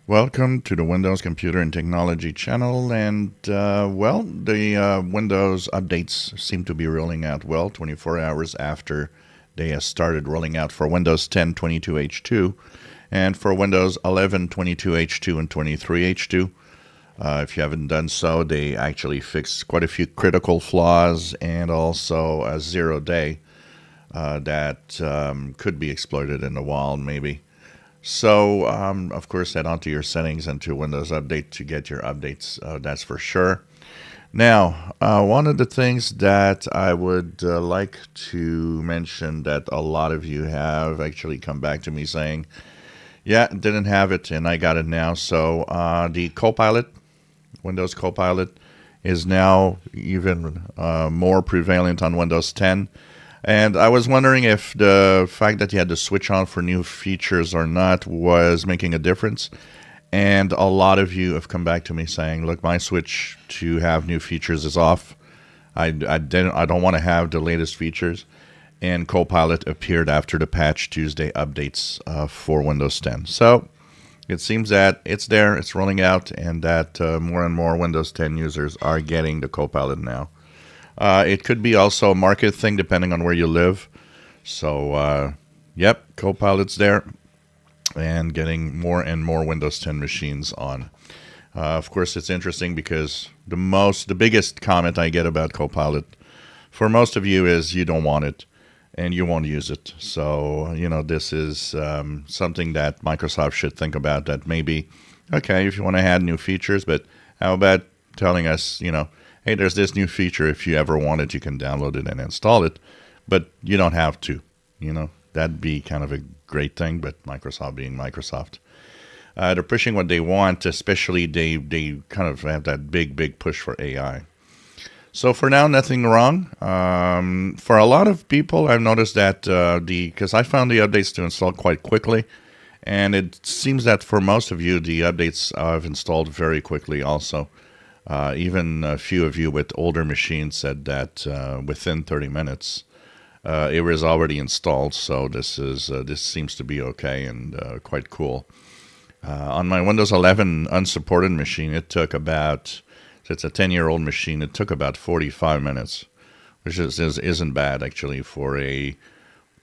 Welcome to the Windows Computer and Technology channel. And, the Windows updates seem to be rolling out well 24 hours after they started rolling out for Windows 10 22H2 and for Windows 11 22H2 and 23H2. If you haven't done so, they actually fixed quite a few critical flaws and also a 0-day that could be exploited in the wild, maybe. So, of course, head on to your settings and to Windows Update to get your updates. That's for sure. Now, one of the things that I would like to mention that a lot of you have actually come back to me saying, yeah, didn't have it and I got it now. So, the Copilot, Windows Copilot, is now even more prevalent on Windows 10. And I was wondering if the fact that you had to switch on for new features or not was making a difference. And a lot of you have come back to me saying, look, my switch to have new features is off. I don't want to have the latest features. And Copilot appeared after the Patch Tuesday updates for Windows 10. So it seems that it's there, it's rolling out, and that more and more Windows 10 users are getting the Copilot now. It could be also a market thing depending on where you live. So, yep, Copilot's there and getting more and more Windows 10 machines on. Of course, it's interesting because the biggest comment I get about Copilot for most of you is you don't want it and you won't use it. So, this is something that Microsoft should think about, that maybe, okay, if you want to add new features, but how about telling us, hey, there's this new feature. If you ever want it, you can download it and install it, but you don't have to. That'd be kind of a great thing, but Microsoft being Microsoft. They're pushing what they want, especially they kind of have that big push for AI. So for now, nothing wrong. For a lot of people, I've noticed that because I found the updates to install quite quickly, and it seems that for most of you, the updates I've installed very quickly also. Even a few of you with older machines said that within 30 minutes it was already installed. So this seems to be okay and quite cool. On my Windows 11 unsupported machine, it took about, it's a 10-year-old machine, it took about 45 minutes, which isn't bad actually for a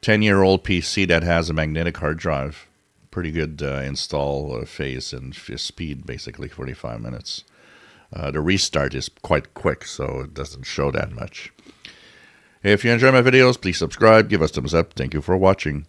10-year-old PC that has a magnetic hard drive. Pretty good install phase and speed, basically 45 minutes. The restart is quite quick, so it doesn't show that much. If you enjoy my videos, please subscribe, give us thumbs up. Thank you for watching.